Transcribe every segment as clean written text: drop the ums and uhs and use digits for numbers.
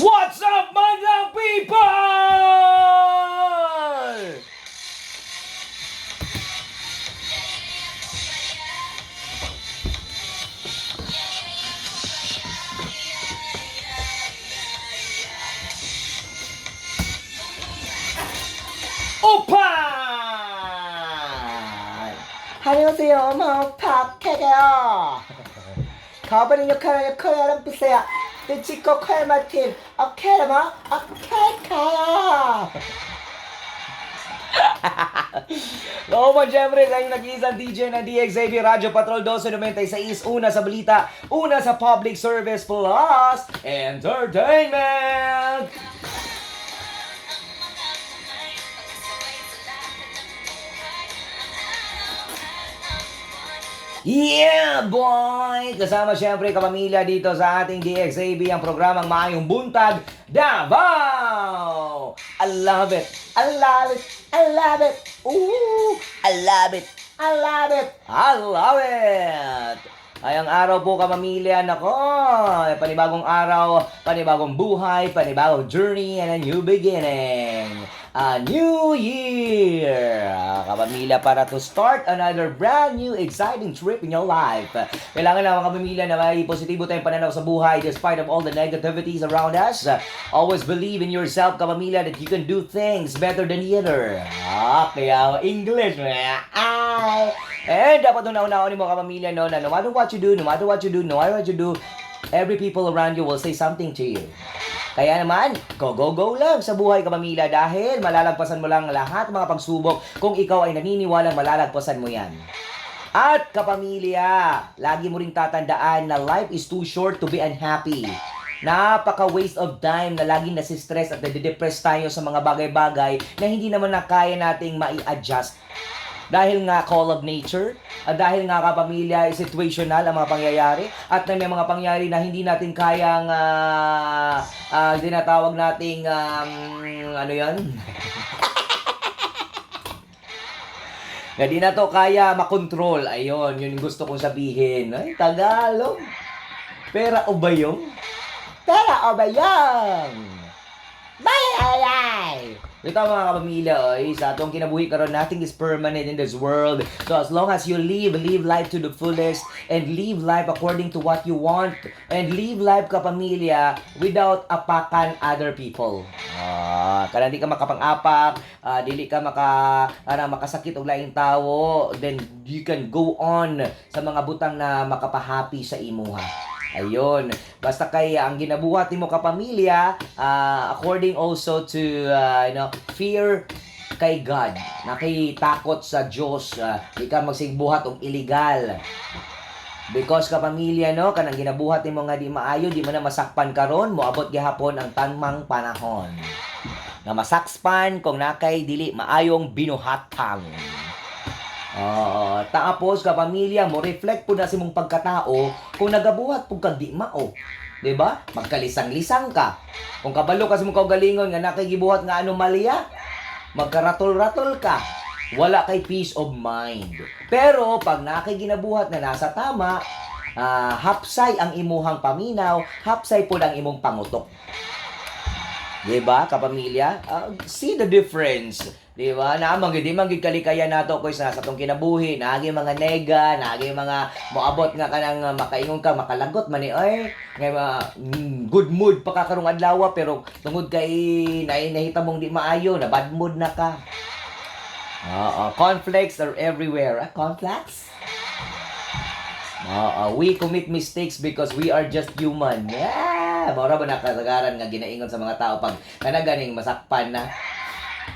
What's up, madlang people? 오판! 안녕하세요, 팝캐게요. 가버린 역할을 코야랑 부세요. 띠치코 코야 마틴, 오케라마, 오케카야. Looban syempre sa inyong nag-iisang DJ ng DXAB Radyo Patrol 1296, una sa balita, una sa public service plus entertainment! Yeah, boy! Kasama syempre kapamilya dito sa ating DXAB ang programang Maayong Buntag, Davao! I love it! I love it, I love it. Ooh, I love it, I love it. I love it! Ay, ang araw po kapamilya, nako, panibagong araw, panibagong buhay, panibagong journey, and a new beginning. A new year! Kapamilya, para to start another brand new exciting trip in your life. Kailangan na mga kapamilya na may positibo tayong pananaw sa buhay despite of all the negativities around us. Always believe in yourself, kapamilya, that you can do things better than the other. Kaya English, ay! And dapat unaw-unaw mo kapamilya, no, na no matter what you do, no matter what you do, no matter what you do, every people around you will say something to you. Kaya naman, go lang sa buhay kapamilya dahil malalagpasan mo lang lahat ng mga pagsubok kung ikaw ay naniniwalang malalagpasan mo yan. At kapamilya, lagi mo ring tatandaan na life is too short to be unhappy. Napaka-waste of time na laging nasistress at nade-depress tayo sa mga bagay-bagay na hindi naman na kaya nating mai-adjust. Dahil nga call of nature, at dahil nga kapamilya, situational ang mga pangyayari, at na may mga pangyayari na hindi natin kayang tinatawag nating ano yan? Na di na to kaya makontrol. Ayun, yun yung gusto kong sabihin. Ay, Tagalog. Pera o bayong? Pera o bayang? Bayay! Ito mga kapamilya, sa atong kinabuhi karon, nothing is permanent in this world. So as long as you live life to the fullest, and live life according to what you want, and live life kapamilya without apakan other people. Kaya di ka makapang-apak, dili ka makasakit og laing tawo, then you can go on sa mga butang na makapahappy sa imuha. Ayun. Basta kay ang ginabuhat nimo kapamilya, according also to fear kay God, nakitakot sa Diyos, di ka magsigbuhat og illegal. Because kapamilya, no, kanang ginabuhat nimo nga di maayo, di mo na masakpan karon, moabot gihapon ang tanmang panahon nga masakspan kung nakay dili maayong binuhatang. Tapos kapamilya mo, reflect po na si mong pagkatao kung nagabuhat po kag di mao. Diba? Magkalisang-lisang ka. Kung kabalo ka sa mong kaugalingon nga nakigibuhat nga anomalya, magkaratol-ratol ka. Wala kay peace of mind. Pero pag nakiginabuhat na nasa tama, hapsay ang imuhang paminaw, hapsay po ang imong pangutok. Diba, kapamilya? See the difference. Diba? Naamang di man gid kalikaya nato ko sa atong kinabuhi, naagi mga nega, naagi mga moabot nga kanang makaingon ka, makalagot man ni ay nga good mood pa ka karong adlaw pero tungod kay nahitamong di maayo, na bad mood na ka. Conflicts are everywhere. Conflicts? We commit mistakes because we are just human. Maura ba nakasagaran nga ginaingon sa mga tao pag kanaganing masakpan na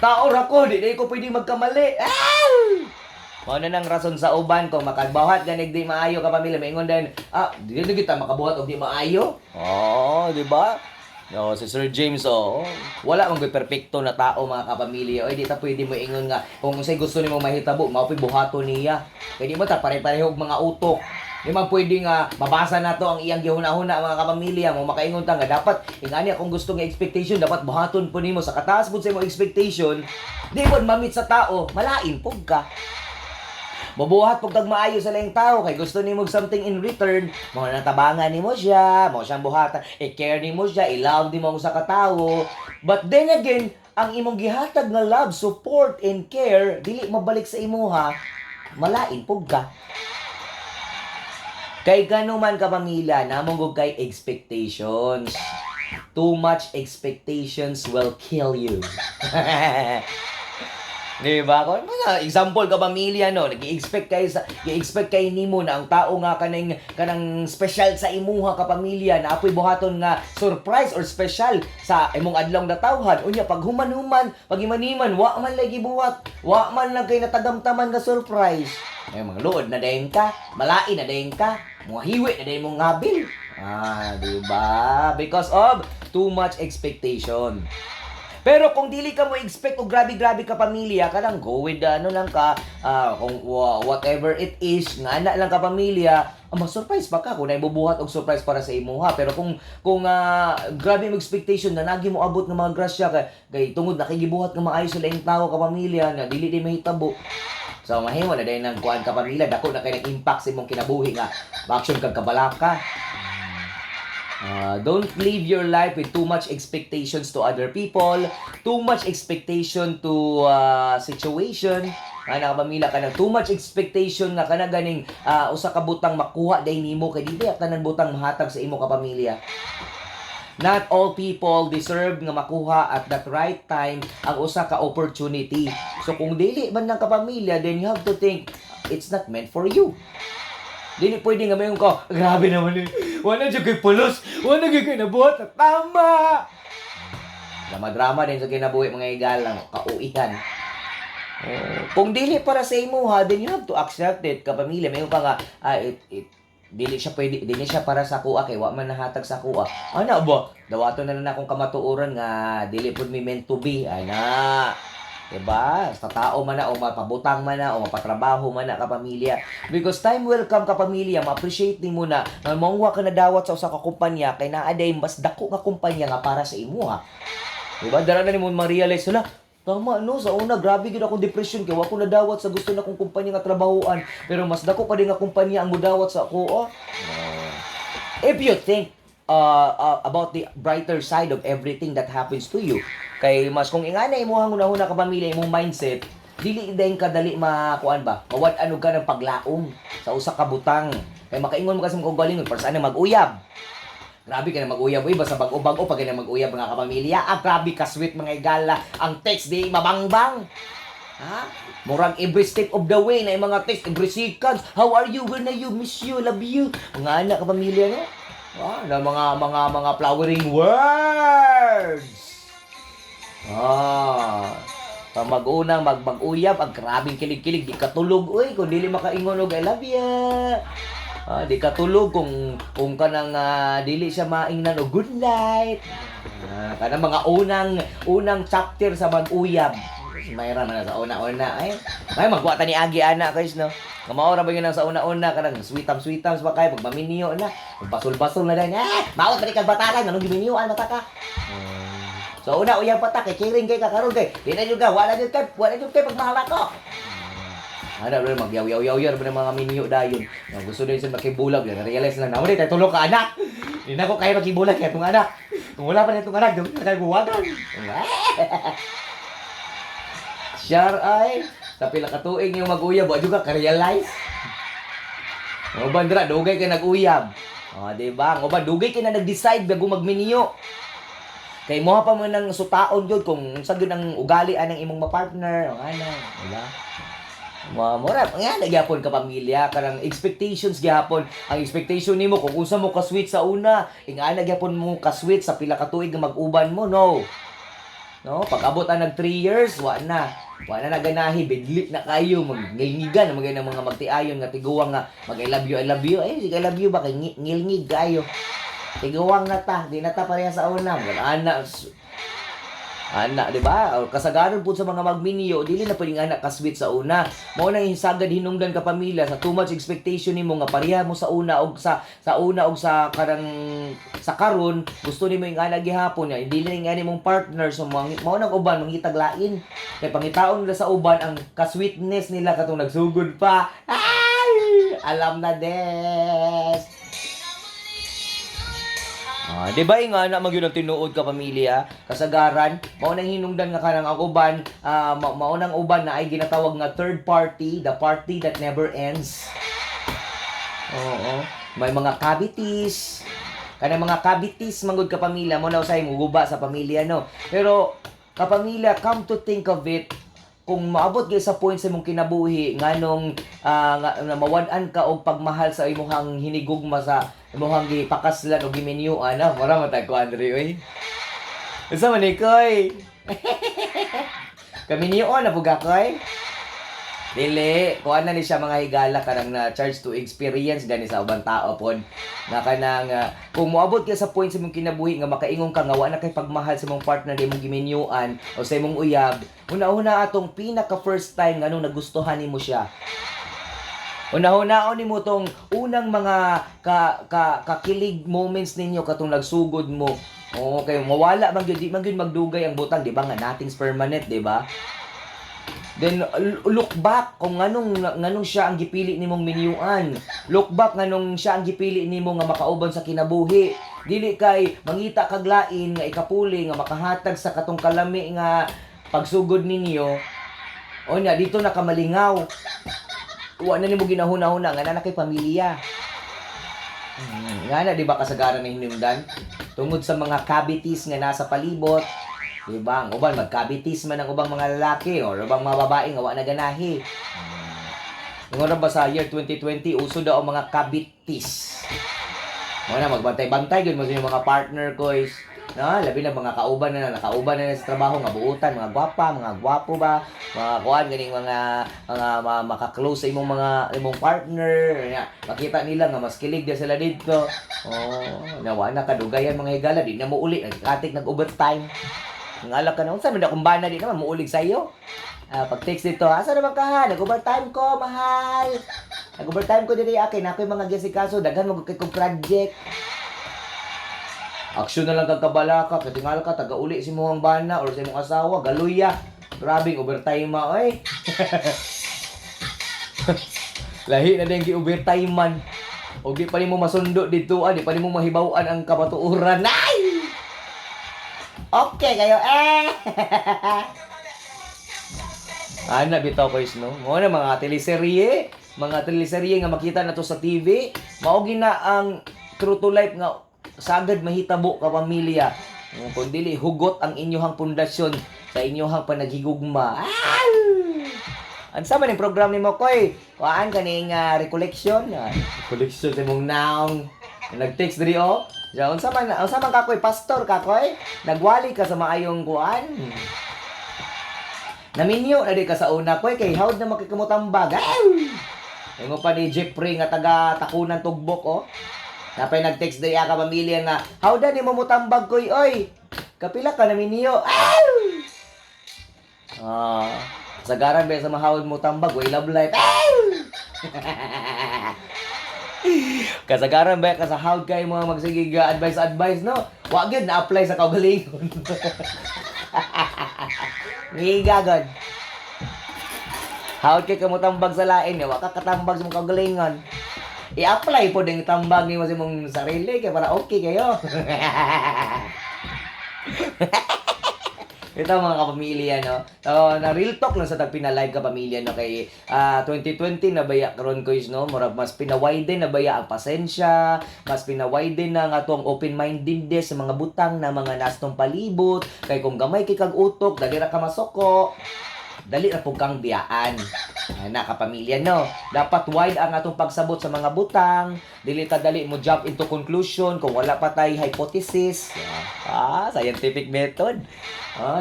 tao ra ko, di ko pwedeng magkamali. Ano nang rason sa uban kung makabuhat ganig di maayo kapamilya, maingon din, di na kita makabuhat og di maayo. Di ba? No, si Sir James, wala mong perfecto na tao mga kapamilya. Di ta pwede mo ingon nga kung unsay gusto nimo mahitabo, mao buhaton niya. Kaya di mo ta pare-pareho og mga utok. Di man pwede nga mabasa na to ang iyang gihuna-huna mga kapamilya mo, makaingon ta nga dapat ingani akong gusto nga expectation dapat buhaton po nimo sa kataas pud sa imong expectation, di mo mamit sa tao, malain pug ka. Mabuhat pag maayo sa laing tao kay gusto nimo something in return, mo natabangan nimo siya, mo siyang buhatan, i-care nimo siya, i-love nimo ang usa ka tawo. But then again, ang imong gihatag nga love, support and care dili mabalik sa imuha, malain pug ka. Kay ganuman ka pamilya, namong gug kay expectations. Too much expectations will kill you. Di ba? Kung mga example ka pamilya no, nag-expect kay nimo na ang tao nga kanang special sa imuha ka pamilya na apoy buhaton nga surprise or special sa imong adlong natawhan. Unya pag human-human, pag imaniman, wa man lagi buhat, wa man lang kay natagamtaman nga surprise. Ay mga luod na dayon ka, malain na dayon ka, mga hiwi na dayon mong ngabil. Di ba? Because of too much expectation. Pero kung dili ka mo expect o grabe-grabe ka pamilya, kanang go with ano lang ka, kung whatever it is, nga ana lang ka pamilya, ma-surprise pa ka kung naibubuhat og surprise para sa imuha. Pero kung grabe mo expectation na nagi mo abot ng mga grasya kay tungod nakigibuhat nga maayos sa laing tao ka pamilya na dili di mahitabo. So mahimo na dahil ng kuan ka pamilya, dako na kay nag-impact sa imong kinabuhi nga action kag kabalaka. Don't live your life with too much expectations to other people, too much expectation to situation. Ana ka pamilya ka too much expectation nga kana ganing usa ka butang makuha dai nimo kay dili tanan butang mahatag sa imo ka pamilya. Not all people deserve nga makuha at that right time ang usa ka opportunity. So kung dili man lang ka pamilya, then you have to think it's not meant for you. Dili pwede nga mayon ko, grabe naman eh. Wala dyan kay pulos. Wala dyan kay nabuhat. Tama! Drama-drama din sa kinabuhi mga igalang. Kauihan. Kung dili para sa imo ha, then you have to accept it. Kapamilya, mayon ka nga, dili siya pwede, dili siya para sa kuha kay wa man nahatag sa kuha. Ana ba? Dawato na lang akong kamatuoran nga dili pud me meant to be. Ana. Diba? Sa tao man na o mapabutang man na o mapatrabaho man na kapamilya. Because time will come kapamilya, ma-appreciate nimo na na mangwa ka na dawat sa usa ka kumpanya kay naaday mas dako nga kumpanya nga para sa imo ha. Diba? Dara na nimo ma-realize na tama no, sa una grabe gid ako depression kay wa ko nadawat sa gusto na kong kumpanya nga trabahoan, pero mas dako pa din nga kumpanya ang mudawat sa ako. If you think about the brighter side of everything that happens to you, kay mas kung ingana imo hanguna-huna ka pamilya imong mindset, dili dayon kadali makuan ba mawad-ano ka ng paglaom sa usa ka butang kay makaingon mo kasi magugalingon para saan mag-uyab. Grabe ka na mag-uyab oy basta bag-o pag ka na mag-uyab mga kapamilya. Grabe ka sweet mga igala, ang text di mabangbang. Murag every step of the way na yung mga text, every seconds, how are you, where na you, miss you, love you. Mga anak kapamilya no? Na mga flowering words. Pag mag-unang mag-uyab, ang grabing kilig-kilig, di katulog, uy, kung dili makaingon og I love ya. Di katulog kung kanang dili siya maingnan og good night. Kanang mga unang chapter sa mag-uyab. Mayra man sa una-una. Ay magwa ta ni Agi ana guys no. Kamaora ba yun ang sa una-una kanang sweetams ba kay pag maminiyo na. Basol-basol na din. Maot balik kag batakan anong giminiyoan mata ka. So una uyang patak kay kiring kay kakaron kay. Di na jud ka wala jud kay pagmahala ko. Ada bro magyaw-yaw-yaw ba ng mga miniyo dayon. Gusto din sila makibulag na realize lang na wala tay tulog ka anak. Di na ko kay makibulag kay tong anak. Kung wala pa nitong anak, dili na kay buwagan. Shar ay sa pila ka tuig yung mag-uyab, wa jud ka realize. O bandra dugay kay nag-uyab. Di ba? O ba dugay kay na nag-decide bago magminiyo. Kay mo pa man nang sutaon jud kung sa gyud ang ugali anang imong ma-partner, o ano, di ba? Mura, nga nagyapon ka pamilya, karang expectations gyapon. Ang expectation nimo kung unsa mo ka sweet sa una, ingana gyapon mo ka sweet sa pila ka tuig nga mag-uban mo, no. No, pag abot ang nag 3 years, wa na naganahi, bidlit na kayo, magnilngigan, magay ng mga magtiayon nga tiguwang nga mag I love you. Ay, sige I love you ba kay ngilngig kayo. Tiguwang na ta, di na ta pareha sa una, wala na. Ana, di ba? O, kasagaran po sa mga magminyo, dili na pwedeng anak kaswit sa una. Mao nang hisagad hinungdan ka pamilya sa too much expectation nimo nga pareha mo sa una og sa una og sa karang sa karon gusto nimo yung anak gihapon ya dili nga mong partner so mao nang uban mangitag lain. Kay pangitaon nila sa uban ang kasweetness nila katong nagsugod pa. Ay! Alam na des. Di ba nga na magyud ang tinuod ka pamilya kasagaran mao nang hinungdan nga kanang ang uban mao nang uban na ay ginatawag nga third party, the party that never ends. Oo. May mga cavities. Kanang mga cavities manggod ka pamilya mo na usay muguba sa pamilya no. Pero kapamilya, come to think of it, kung maabot gyud sa point sa imong kinabuhi nganong nga mawad-an ka og pagmahal sa imong hinigugma sa imong gipakaslan og giminyuan mura matag ko Andre oy. Unsa man ni koy? Kaminyoon na buga koy? Dili, kuan na ni siya mga higala kanang na charge to experience gani sa ubang tao pod. Na kanang kung moabot ka sa point sa imong kinabuhi nga makaingon ka nga wa na kay pagmahal sa imong partner di imong giminyuan o sa imong uyab, una-una atong pinaka first time nganong nagustuhan nimo siya. Una-unaon nimo tong unang mga kakilig moments ninyo katong nagsugod mo. Okay, mawala man gyud di man gyud magdugay ang butang di ba nga nothing's permanent di ba? Then look back kung nganong siya ang gipili nimong minyuan. Look back nganong siya ang gipili nimo nga makauban sa kinabuhi. Dili kay mangita kag lain nga ikapuli nga makahatag sa katong kalami nga pagsugod ninyo. O nya dito na kamalingaw. Wa na nimo ginahuna-huna nga na kay pamilya. Nga na di ba kasagaran na hinungdan? Tungod sa mga cavities nga nasa palibot. Diba? Ang uban, magkabitis man ang ubang mga lalaki o ubang mga babae nga wa na ganahi. Ngayon ba sa year 2020, uso daw ang mga kabitis. Mga magbantay-bantay, yun mo sa mga partner ko is, labi na mga nakauban na sa trabaho, nga buutan, mga gwapa, mga gwapo ba, mga kuan, ganing mga makaklose sa imong partner, makita nila nga mas kilig na sila dito. Nawa na kadugayan mga higala, di na mo uli, nag-atik nag-overtime. Ang alak ka na, unsa man akong bana di naman, muulig sa'yo. Pag-text dito, asa naman ka ha? Nag-overtime ko, mahal. Nag-overtime ko diri akin, ako yung mga gesikaso, daghan mo kay kong project. Aksyon na lang kag kabalaka, katingal ka, taga-uli si mo ang bana or sa imong asawa, galuya. Grabing overtime ma, oy. Lahi na din gi-overtime man. O di pa nimo masundo dito, di pa nimo mahibaw-an ang kabatuoran. Ay! Okay kayo Ana bitaw guys no. Mo na mga teleserye nga makita nato sa TV, mao gina ang true to life nga sagad mahitabo ka pamilya. Kung dili hugot ang inyong pundasyon sa inyong panaghigugma. Ansa man ang program nimo koy? Kuan kaning recollection, recollection sa imong naong. Nag-text diri o. Ja, unsa man kakoy, pastor kakoy? Nagwali ka sa maayong kuan. Naminyo na di ka sa una koy kay hawd na makikamutambag. Ay mo pa ni Jeffrey nga taga Takunan Tugbok o. Napay nag-text diri ka pamilya nga, hawda ni mo mutambag koy oy. Kapila ka naminyo. Sagaran ba sa mahawd mo tambag, way love life. Kasagaran ba ka sa hawd kay mga magsigig advice no? Wa gyud na apply sa kaugalingon. Ngiga god. Hawd kay kamo tambag sa lain, wa ka katambag sa mga kaugalingon. I-apply po din tambag nimo sa imong sarili kay para okay kayo. Ito mga kapamilya, no? Na real talk lang sa tagpina-live kapamilya, no? Kay 2020 na baya karon ko is, no? Murag mas pinawiden na baya ang pasensya, mas pinawiden na nga tong open-mindedness sa mga butang na mga nastong palibot. Kay kung gamay kay kag utok, dali ra ka masoko. Dali na po kang biyaan. Na kapamilya, no? Dapat wide ang atong pagsabot sa mga butang. Dili ta dali mo jump into conclusion kung wala pa tay hypothesis. Scientific method.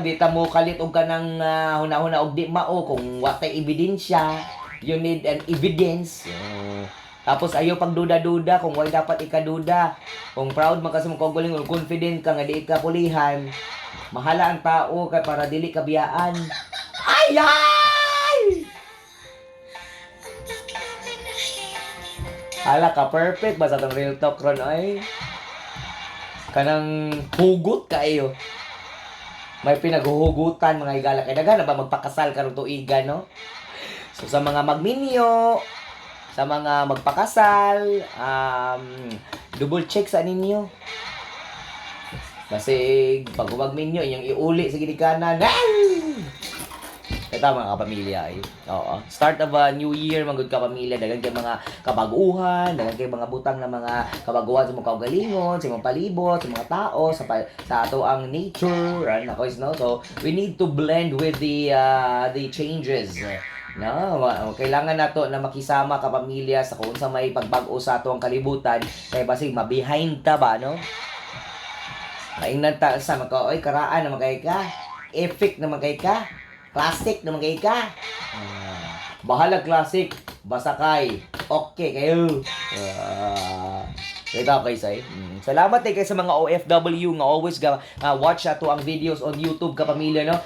Di ta mo kalit og kanang huna-huna og di mao kung wa tay ebidensya. You need an evidence. Tapos ayaw pag duda-duda kung why dapat ikaduda. Kung proud man kasi mo kaugaling o confident ka nga di ka pulihan, mahala ang tao kay para dili ka biyaan. Ay ay! Hala ka perfect basta tong real talk ron ay. Kanang hugot kayo. May pinaghuhugutan mga igala kay daghan na ba magpakasal karong tuiga no? So sa mga magminyo, sa mga magpakasal, double check sa ninyo. Kasi pag magminyo inyong iuli sa ginikanan. Ito mga kapamilya ay. Oo. Start of a new year, mga good kapamilya. Dagan kay mga kabaguhan, dagan kay mga butang na mga kabaguhan sa mga kaugalingon, sa mga palibot, sa mga tao, sa ato ang nature, ano no? So, we need to blend with the changes. No, kailangan nato na makisama kapamilya sa kung sa may pagbag-o sa ato ang kalibutan kay basig ma-behind ta ba no? Kaingnan ta sa maka oy karaan na magay ka. Epic na magay ka. Classic na magay ka. Bahala classic, basta kay okay kayo. Ito kay say. Salamat kay sa mga OFW nga always watch ato ang videos on YouTube kapamilya no.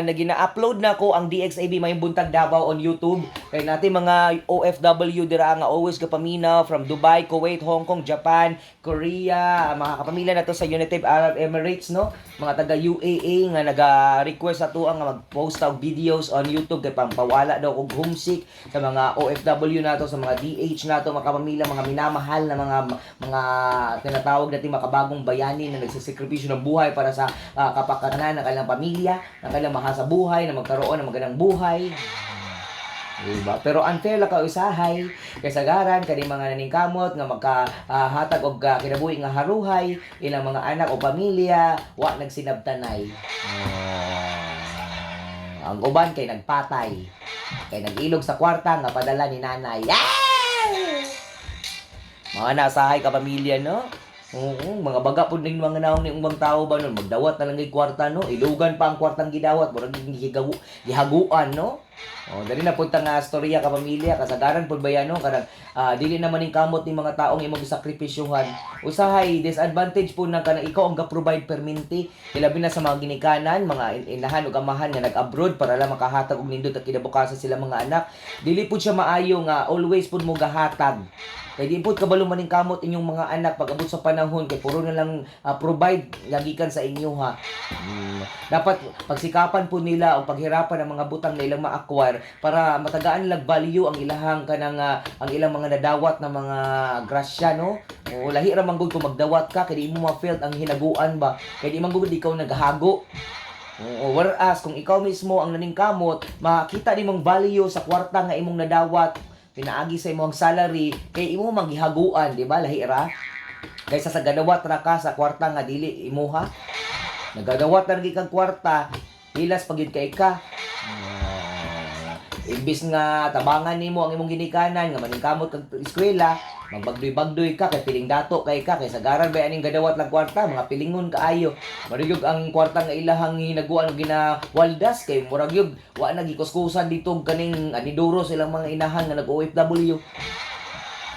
Nagina-upload na ko ang DXAB may buntag Davao on YouTube. Kay natin mga OFW dira nga always kapamina from Dubai, Kuwait, Hong Kong, Japan, Korea, mga kapamilya nato sa United Arab Emirates no. Mga taga UAE nga naga-request ato ang mag-post og videos on YouTube kay pampawala daw og homesick sa mga OFW nato, sa mga DH nato, mga kapamilya, mga minamahal na mga tinatawag natin makabagong bayani na nagsisikripisyo ng buhay para sa kapakanan ng kanilang pamilya, ng kanilang mahal sa buhay, na magkaroon ng magandang buhay. Diba? Pero unfair lang ka usahay kay sagaran kani mga naningkamot nga magkahatag og kinabuhi nga haruhay ilang mga anak o pamilya wa nagsinabtanay. Ang uban kay nagpatay, kay nag-ilog sa kwarta nga padala ni nanay. Mga nasahay ka pamilya no. Oo, mga baga po din mga naong ni umbang tao ba nun, magdawat na lang kay kwarta no, ilugan pa ang kwartang gidawat, murag gihaguan no. Oh, dali na punta nga storya ka pamilya, kasagaran pud ba yan no, kanang dili naman ning kamot ni mga taong imong sakripisyuhan. Usahay disadvantage po na kanang ikaw ang ga-provide perminti, ilabi na sa mga ginikanan, mga inahan ug amahan nga nag-abroad para lang makahatag og nindot at kinabukasan sila mga anak. Dili pud siya maayo nga always pud mo gahatag. Kaya di po kabalo maning kamot inyong mga anak pag abot sa panahon kay puro na lang provide lagikan sa inyo ha. Dapat pagsikapan po nila o paghirapan ang mga butang na ilang ma-acquire para matagaan lag value ang ilahang kanang ang ilang mga nadawat na mga grasya no. O lahi ra man gud kung magdawat ka kay di mo ma-felt ang hinaguan ba. Kay di man gud ikaw naghago. O whereas kung ikaw mismo ang naningkamot, makita nimong value sa kwarta nga imong nadawat, pinaagi sa imong salary kay imo maghihaguan, di ba? Lahira. Kaysa sa gadawat ra ka sa kwarta nga dili imuha. Nagadawat ra kag kwarta, hilas pagyud kay ka. Imbis nga tabangan nimo ang imong ginikanan nga maningkamot kag eskwela, magbagdoy-bagdoy ka kay piling dato kay ka kay sagaran bay aning gadawat lang kwarta, mga pilingon kaayo. Mariyog ang kwarta nga ilahang hinaguan og ginawaldas kay murag yug wa na gikuskusan dito kaning aniduro silang mga inahan nga nag-OFW.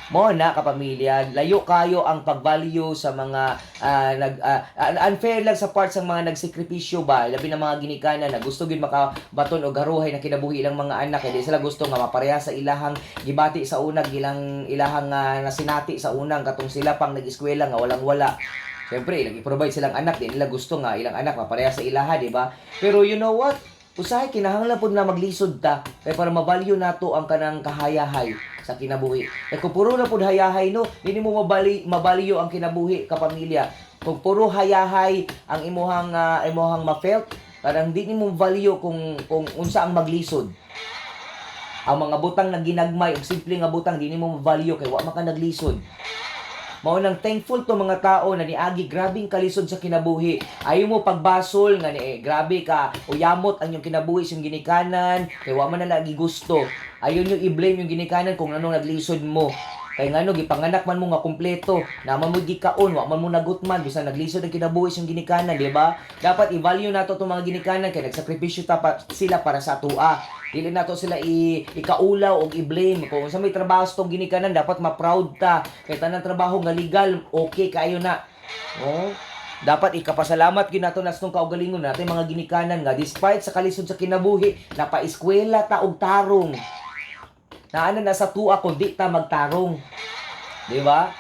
Mo na kapamilya, layo kayo ang pag-value sa mga unfair lang sa parts ng mga nagsikripisyo ba, labi na mga ginikanan na gusto gyud makabaton og garuhay na kinabuhi ilang mga anak kay di sila gusto nga mapareha sa ilahang gibati sa unang ilahang nasinati sa unang katong sila pang nag-eskwela nga walang wala. Siyempre, i-provide silang anak, di nila gusto nga ilang anak mapareha sa ilaha, di ba? Pero you know what? Usahay kinahanglan pud na maglisod ta kay para ma-value nato ang kanang kahayahay sa kinabuhi. Kay kung puro na pud hayahay no, dili mo mabalyo ang kinabuhi kapamilya. Kung puro hayahay ang imuhang ma-felt, parang di nimo value kung unsa ang maglisod. Ang mga butang na ginagmay og simple nga butang di nimo value kay wa man ka naglisod. Mao nang thankful to mga tao na niagi grabing kalisod sa kinabuhi. Ayaw mo pagbasol nga ni grabe ka uyamot ang yung kinabuhi sa ginikanan kay wa man na lagi gusto. Ayaw nyo i-blame yung ginikanan kung anong naglisod mo. Kay ngano gipanganak man mo nga kumpleto, naman mo gikaon, wa man mo nagutman bisan naglisod ang kinabuhi yung ginikanan, di ba? Dapat i-value nato tong mga ginikanan kay nagsakripisyo sila para sa atua. Dili nato sila ikaulaw o i-blame. Kung sa may trabaho sa tong ginikanan, dapat ma-proud ta. Kay tanang trabaho nga legal, okay kayo na. Oh, dapat ikapasalamat gyud nato nas tong kaugalingon natin mga ginikanan nga despite sa kalisod sa kinabuhi, napaeskwela ta og tarong. Naana na sa tuwa kung di ta magtarong. Di ba?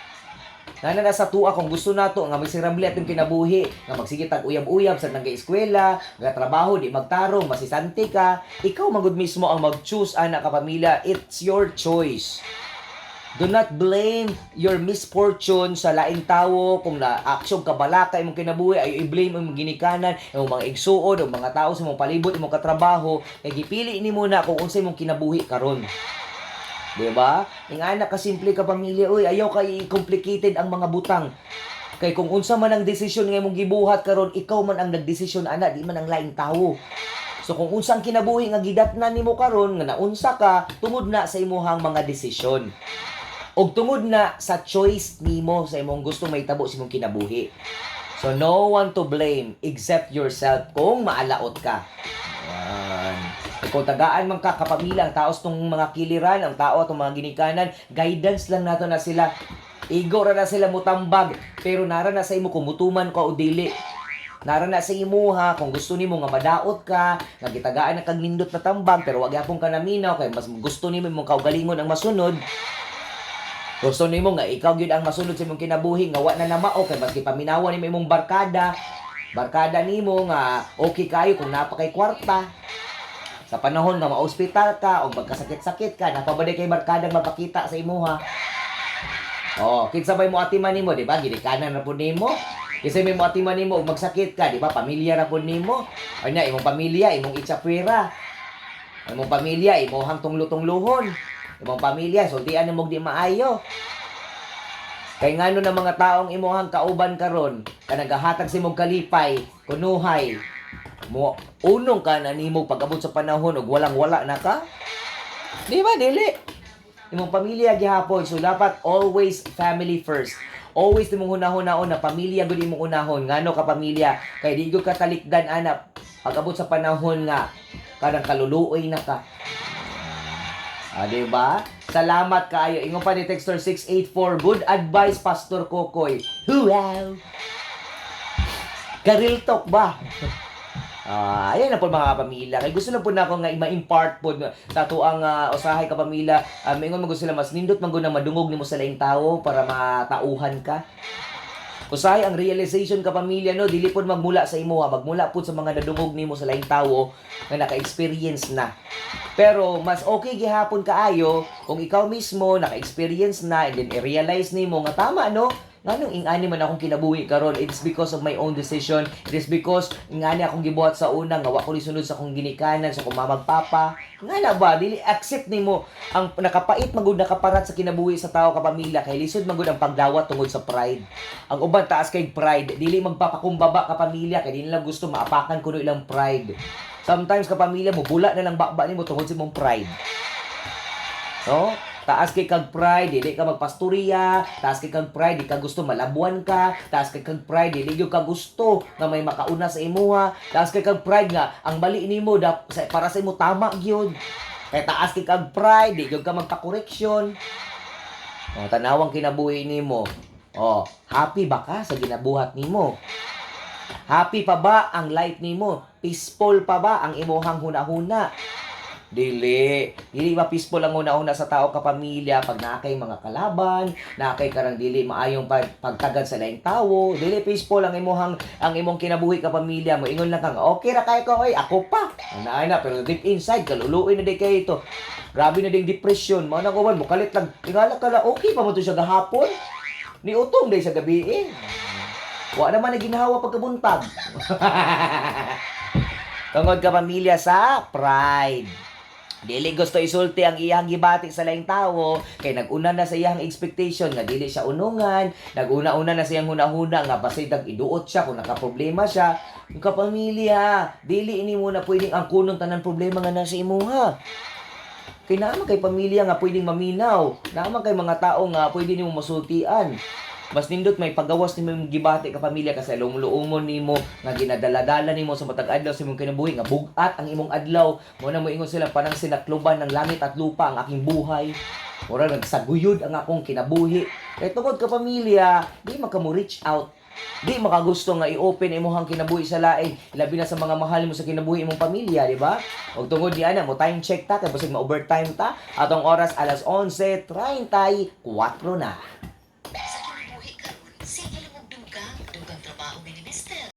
Naana na sa tuwa kung gusto nato nga miserable atong kinabuhi, nga magsige tag uyab-uyab sa nag-eskwela, nga trabaho di magtarong, masisante ka, ikaw magud mismo ang mag-choose ana ka pamilya. It's your choice. Do not blame your misfortune sa laing tawo kung na-aksyon ka balaka imong kinabuhi ay i-blame imong ginikanan, imong mga igsuon o mga tao sa imong palibot imong katrabaho kay gipili nimo na kung unsay imong kinabuhi karon. Diba? Ing anak ka simple ka pamilya, uy, ayaw kay complicated ang mga butang. Kay kung unsa man ang desisyon nga imong gibuhat karon, ikaw man ang nagdesisyon ana, di man ang laing tawo. So kung unsa ang kinabuhi nga gidatnan nimo karon nga naunsa ka tungod na sa imong mga desisyon. Og tungod na sa choice nimo sa imong gusto mahitabo sa imong kinabuhi. So no one to blame except yourself kung maalaot ka. Yan. Kung tagaan man ka kapamilya, ang taos tong mga kiliran, ang tao atong mga ginikanan, guidance lang nato na sila. Igo ra na sila mutambag, pero nara na sa imo kung mutuman ka o dili. Nara na sa imo ha, kung gusto nimo nga madaot ka, nga gitagaan na kag nindot na tambag, pero wag yapon ka naminaw, kay mas gusto nimo imong kaugalingon ang masunod. Gusto nimo nga ikaw gyud ang masunod sa imong kinabuhi, nga wa na namao, kay mas gipaminawan nimo imong barkada. Barkada nimo nga okay kayo kung napakay kwarta. Sa panahon nga ma-hospital ka o magkasakit-sakit ka, napabaday kay barkadang mapakita sa imo ha. Oh, kinsa bay mo atiman nimo, di ba? Ginikanan na pud nimo. Kasi may mo atiman nimo og magsakit ka, di ba? Pamilya ra pud nimo. Anya imong pamilya, imong itsapwera. Imong pamilya, imong tunglutungluhon. Imong pamilya, sultian nimo di maayo. Kay ngano na mga taong imuhang kauban karon, ka nagahatag sa imong kalipay, kunuhay. Mo unong ka na nimo pag-abot sa panahon og walang-wala na ka? Di ba dili? Imong pamilya gihapon, so dapat always family first. Always nimong hunahon na pamilya gud imong unahon. Ngano ka pamilya? Kay di gyud ka talikdan ana pag-abot sa panahon nga kanang kaluluoy na ka. Di ba? Salamat kaayo. Ingon pa ni Texter 684. Good advice, Pastor Kokoy. Wow! Karil talk ba? Ayan na po mga pamilya. Kaya gusto na po na ako nga ma-impart po sa ato ang usahay ka pamilya. Ingon mo gusto sila mas nindot man na madungog nimo sa laing tao para matauhan ka. Usahay ang realization ka pamilya no, dili pod magmula sa imo magmula pod sa mga nadungog nimo sa laing tawo nga naka-experience na. Pero mas okay gihapon kaayo kung ikaw mismo naka-experience na and then i-realize nimo nga tama no. Nganong ingani man akong kinabuhi karon, it's because of my own decision. It is because ingani akong gibuhat sa una nga wa ko lisunod sa akong ginikanan sa akong mamagpapa. Ngana ba dili accept nimo ang nakapait magud nakaparat sa kinabuhi sa tao ka pamilya kay lisod magud ang pagdawat tungod sa pride. Ang uban taas kay pride, dili magpapakumbaba ka pamilya kay dili nila gusto maapakan kuno ilang pride. Sometimes ka pamilya mo bula na lang bakba nimo tungod sa imong pride. No? Taas kay kag pride, dili ka magpastorya. Taas kay kag pride, di ka gusto malabuan ka. Taas kay kag pride, dili gyud ka gusto nga may makauna sa imuha. Taas kay kag pride nga ang bali nimo para sa imo tama gyud. Kay taas kay kag pride, di gyud ka magpa-correction. Tanawang kinabuhi nimo. Happy ba ka sa ginabuhat nimo? Happy pa ba ang life nimo? Peaceful pa ba ang imuhang hunahuna? Dili ba peaceful ang una-una sa tao ka pamilya pag nakay mga kalaban, nakay karang dili maayong pagtagad sa laing tawo, dili peaceful ang imong kinabuhi ka pamilya mo. Ingon lang kang okay ra kay ko, oy ako pa. Ana pero deep inside kaluluoy na di kay ito. Grabe na ding depression, mao na ko man mukalit lang. Tingala kala okay pa mo to siya gahapon. Ni utong day sa gabi eh. Wa naman na ginhawa pagkabuntag. Tungod ka pamilya sa pride. Dili gusto isulti ang iyang gibati sa laing tawo kay naguna na sa iyang expectation nga dili siya unungan, naguna-una na siyang hunahuna nga basay dag iduot siya kung nakaproblema siya. Yung kapamilya, dili ini mo na pwedeng ang kunong tanan problema nga nasa imuha. Kay naman kay pamilya nga pwedeng maminaw. Naman kay mga tao nga pwede nimo masultian. Mas nindot may pagawas nimo yung gibati ka pamilya kasi luumon nimo nga ginadala-dala nimo sa matag adlaw sa imong kinabuhi nga bugat ang imong adlaw. Mo na mo ingon sila parang sinakluban ng langit at lupa ang aking buhay. Ora nagsaguyod ang akong kinabuhi. Kay tungod ka pamilya, di maka mo reach out. Di makagusto nga i-open imong kinabuhi sa lain, labi na sa mga mahal mo sa kinabuhi imong pamilya, di ba? Og tungod di ana mo time check ta kay basig ma-overtime ta. Atong oras alas 11:34 na.